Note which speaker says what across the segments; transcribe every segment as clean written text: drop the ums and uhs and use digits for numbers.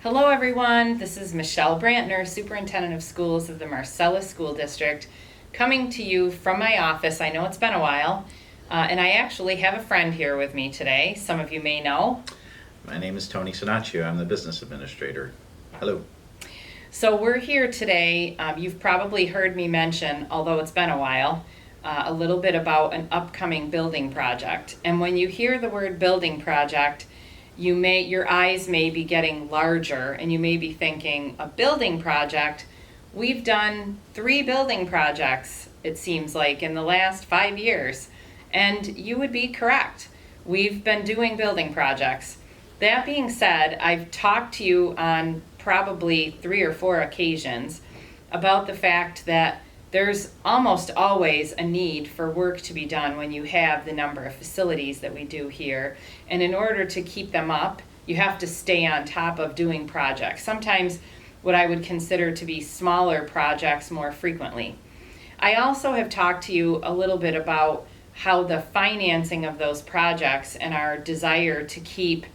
Speaker 1: Hello everyone, this is Michelle Brantner, Superintendent of Schools of the Marcellus School District, coming to you from my office. I know it's been a while, and I actually have a friend here with me today. Some of you may know.
Speaker 2: My name is Tony Sonnacchio. I'm the business administrator. Hello.
Speaker 1: So we're here today. You've probably heard me mention, although it's been a while, a little bit about an upcoming building project. And when you hear the word building project, your eyes may be getting larger and you may be thinking, a building project? We've done 3 building projects, it seems like, in the last 5 years. And you would be correct. We've been doing building projects. That being said, I've talked to you on probably 3 or 4 occasions about the fact that there's almost always a need for work to be done when you have the number of facilities that we do here. And in order to keep them up, you have to stay on top of doing projects. Sometimes what I would consider to be smaller projects more frequently. I also have talked to you a little bit about how the financing of those projects and our desire to keep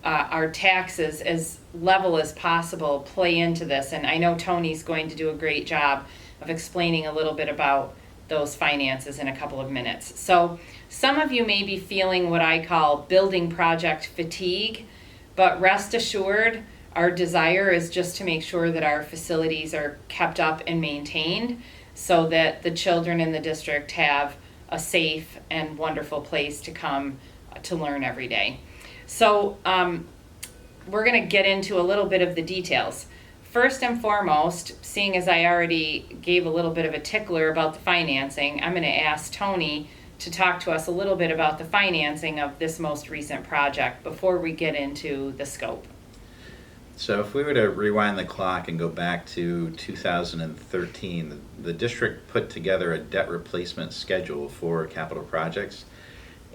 Speaker 1: our taxes as level as possible play into this. And I know Tony's going to do a great job of explaining a little bit about those finances in a couple of minutes. So some of you may be feeling what I call building project fatigue, but rest assured, our desire is just to make sure that our facilities are kept up and maintained so that the children in the district have a safe and wonderful place to come to learn every day. So we're going to get into a little bit of the details. First and foremost, seeing as I already gave a little bit of a tickler about the financing, I'm going to ask Tony to talk to us a little bit about the financing of this most recent project before we get into the scope.
Speaker 2: So if we were to rewind the clock and go back to 2013, the district put together a debt replacement schedule for capital projects.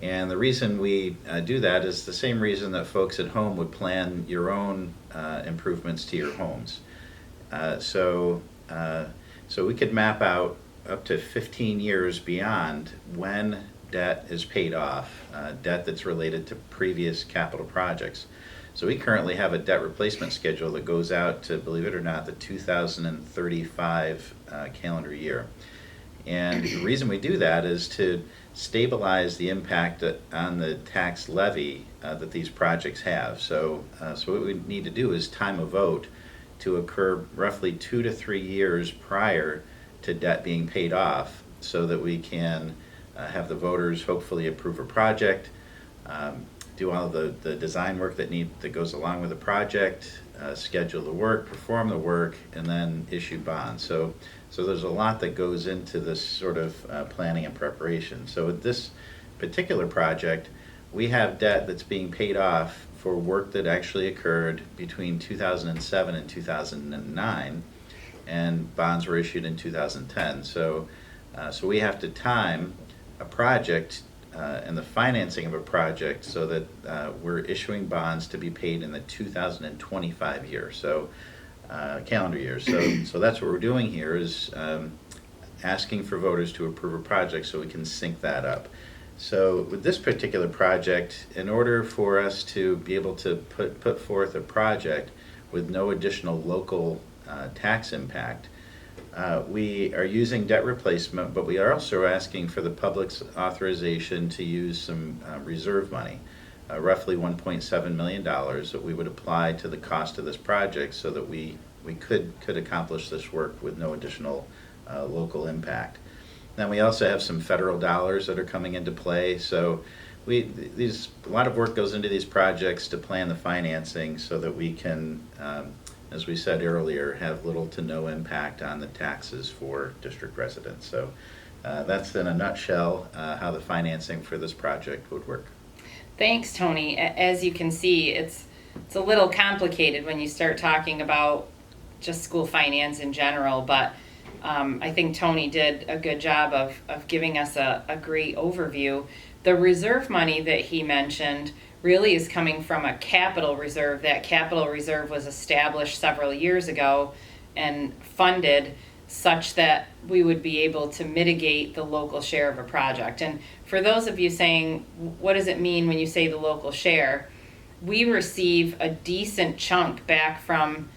Speaker 2: And the reason we do that is the same reason that folks at home would plan your own improvements to your homes. So we could map out up to 15 years beyond when debt is paid off, debt that's related to previous capital projects. So we currently have a debt replacement schedule that goes out to, believe it or not, the 2035 calendar year. And the reason we do that is to stabilize the impact on the tax levy that these projects have. So what we need to do is time a vote to occur roughly 2 to 3 years prior to debt being paid off, so that we can have the voters hopefully approve a project, do all the design work that goes along with the project, schedule the work, perform the work, and then issue bonds. So there's a lot that goes into this sort of planning and preparation. So with this particular project, we have debt that's being paid off for work that actually occurred between 2007 and 2009, and bonds were issued in 2010. So we have to time a project and the financing of a project so that we're issuing bonds to be paid in the 2025 year, so calendar year. So that's what we're doing here, is asking for voters to approve a project so we can sync that up. So with this particular project, in order for us to be able to put forth a project with no additional local tax impact, we are using debt replacement, but we are also asking for the public's authorization to use some reserve money, roughly $1.7 million that we would apply to the cost of this project so that we could accomplish this work with no additional local impact. Then we also have some federal dollars that are coming into play. So a lot of work goes into these projects to plan the financing so that we can, as we said earlier, have little to no impact on the taxes for district residents. So that's in a nutshell how the financing for this project would work.
Speaker 1: Thanks, Tony. As you can see, it's a little complicated when you start talking about just school finance in general, but I think Tony did a good job of giving us a great overview. The reserve money that he mentioned really is coming from a capital reserve. That capital reserve was established several years ago and funded such that we would be able to mitigate the local share of a project. And for those of you saying, what does it mean when you say the local share? we receive a decent chunk back from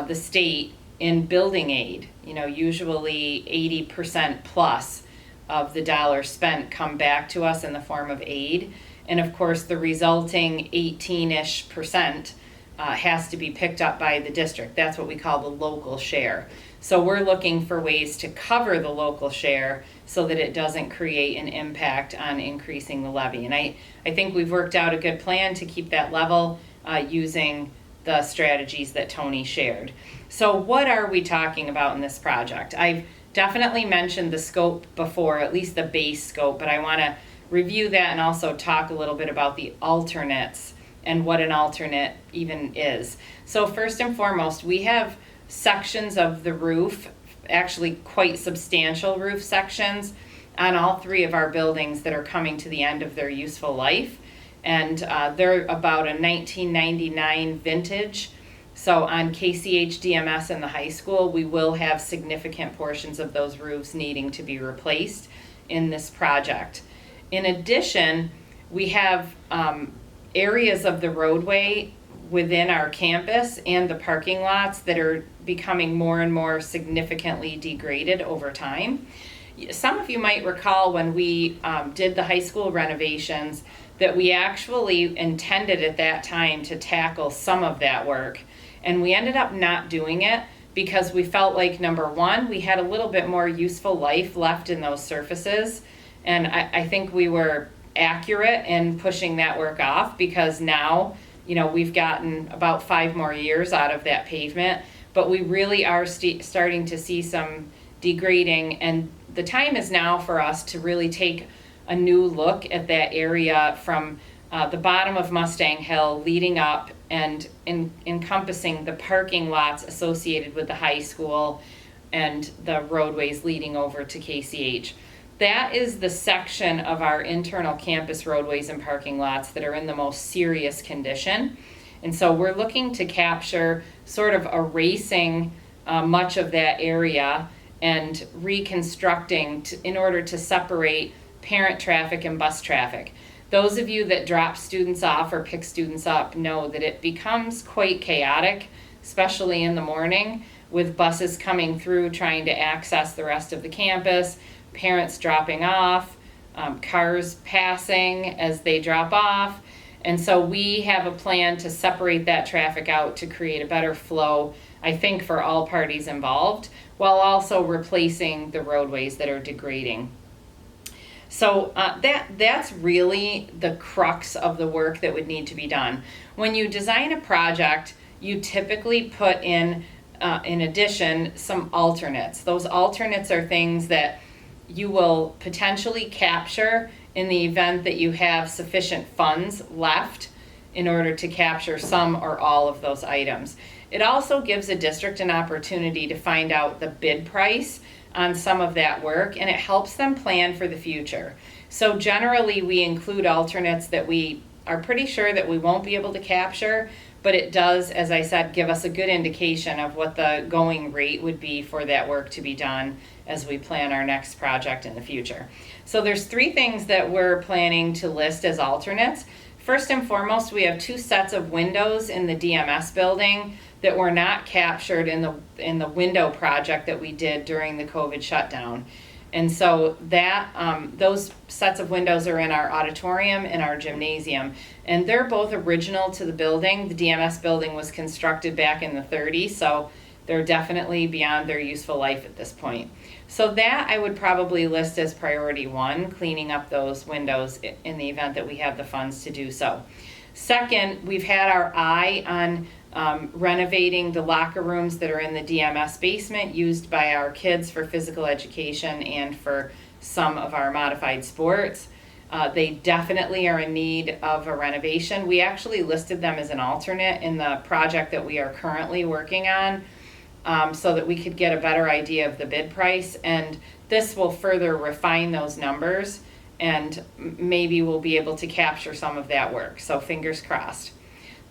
Speaker 1: the state in building aid. Usually 80% plus of the dollars spent come back to us in the form of aid. And of course, the resulting 18-ish% has to be picked up by the district. That's what we call the local share. So we're looking for ways to cover the local share so that it doesn't create an impact on increasing the levy. And I think we've worked out a good plan to keep that level using the strategies that Tony shared. So what are we talking about in this project? I've definitely mentioned the scope before, at least the base scope, but I want to review that and also talk a little bit about the alternates and what an alternate even is. So first and foremost, we have sections of the roof, actually quite substantial roof sections on all three of our buildings that are coming to the end of their useful life. And they're about a 1999 vintage. So on KCH DMS in the high school, we will have significant portions of those roofs needing to be replaced in this project. In addition, we have areas of the roadway within our campus and the parking lots that are becoming more and more significantly degraded over time. Some of you might recall when we did the high school renovations that we actually intended at that time to tackle some of that work, and we ended up not doing it because we felt like, number one, we had a little bit more useful life left in those surfaces, and I think we were accurate in pushing that work off because now we've gotten about 5 more years out of that pavement, but we really are starting to see some degrading, and the time is now for us to really take a new look at that area from the bottom of Mustang Hill leading up and encompassing the parking lots associated with the high school and the roadways leading over to KCH. That is the section of our internal campus roadways and parking lots that are in the most serious condition. And so we're looking to capture sort of erasing much of that area and reconstructing in order to separate parent traffic and bus traffic. Those of you that drop students off or pick students up know that it becomes quite chaotic, especially in the morning, with buses coming through trying to access the rest of the campus, parents dropping off, cars passing as they drop off. And so we have a plan to separate that traffic out to create a better flow, I think, for all parties involved, while also replacing the roadways that are degrading. So that's really the crux of the work that would need to be done. When you design a project, you typically put in addition, some alternates. Those alternates are things that you will potentially capture in the event that you have sufficient funds left in order to capture some or all of those items. It also gives a district an opportunity to find out the bid price on some of that work, and it helps them plan for the future. So generally we include alternates that we are pretty sure that we won't be able to capture, but it does, as I said, give us a good indication of what the going rate would be for that work to be done as we plan our next project in the future. So there's 3 things that we're planning to list as alternates. First and foremost, we have 2 sets of windows in the DMS building that were not captured in the window project that we did during the COVID shutdown. And so that those sets of windows are in our auditorium and our gymnasium, and they're both original to the building. The DMS building was constructed back in the 30s, so they're definitely beyond their useful life at this point. So that I would probably list as priority 1, cleaning up those windows in the event that we have the funds to do so. Second, we've had our eye on renovating the locker rooms that are in the DMS basement used by our kids for physical education and for some of our modified sports. They definitely are in need of a renovation. We actually listed them as an alternate in the project that we are currently working on, so that we could get a better idea of the bid price, and this will further refine those numbers, and maybe we'll be able to capture some of that work, so fingers crossed.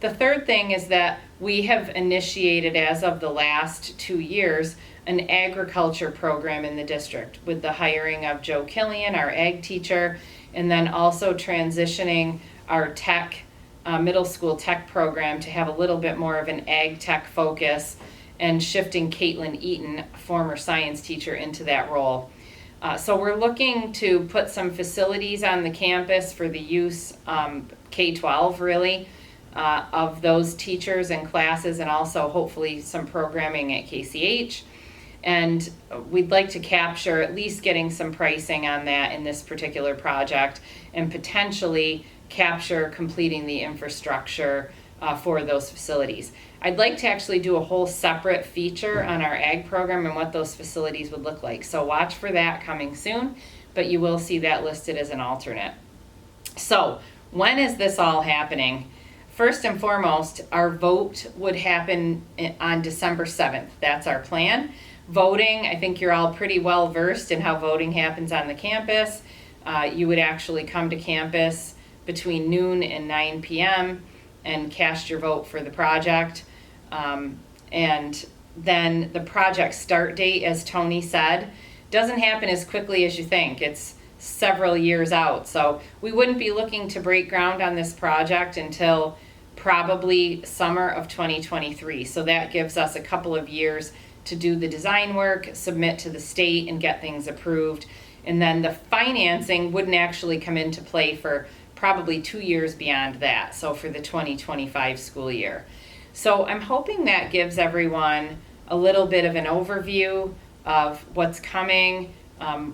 Speaker 1: The third thing is that we have initiated, as of the last 2 years, an agriculture program in the district with the hiring of Joe Killian, our ag teacher, and then also transitioning our tech middle school tech program to have a little bit more of an ag tech focus, and shifting Caitlin Eaton, former science teacher, into that role. So we're looking to put some facilities on the campus for the use, K-12 really, of those teachers and classes, and also hopefully some programming at KCH. And we'd like to capture at least getting some pricing on that in this particular project, and potentially capture completing the infrastructure for those facilities. I'd like to actually do a whole separate feature on our ag program and what those facilities would look like. So watch for that coming soon, but you will see that listed as an alternate. So when is this all happening? First and foremost, our vote would happen on December 7th. That's our plan. Voting, I think you're all pretty well versed in how voting happens on the campus. You would actually come to campus between noon and 9 p.m. and cast your vote for the project. And then the project start date, as Tony said, doesn't happen as quickly as you think. It's several years out. So we wouldn't be looking to break ground on this project until probably summer of 2023. So that gives us a couple of years to do the design work, submit to the state, and get things approved. And then the financing wouldn't actually come into play for probably 2 years beyond that, so for the 2025 school year. So I'm hoping that gives everyone a little bit of an overview of what's coming.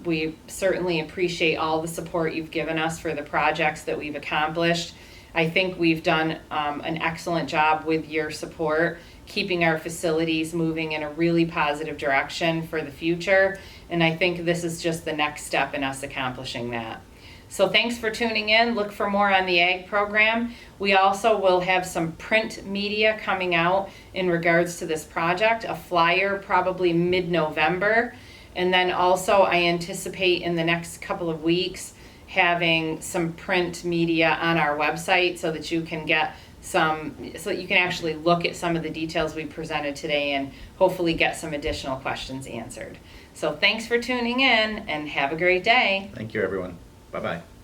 Speaker 1: We certainly appreciate all the support you've given us for the projects that we've accomplished. I think we've done an excellent job with your support, keeping our facilities moving in a really positive direction for the future. And I think this is just the next step in us accomplishing that. So thanks for tuning in. Look for more on the ag program. We also will have some print media coming out in regards to this project, a flyer probably mid-November. And then also I anticipate in the next couple of weeks having some print media on our website so that you can get so that you can actually look at some of the details we presented today and hopefully get some additional questions answered. So thanks for tuning in and have a great day.
Speaker 2: Thank you, everyone. Bye-bye.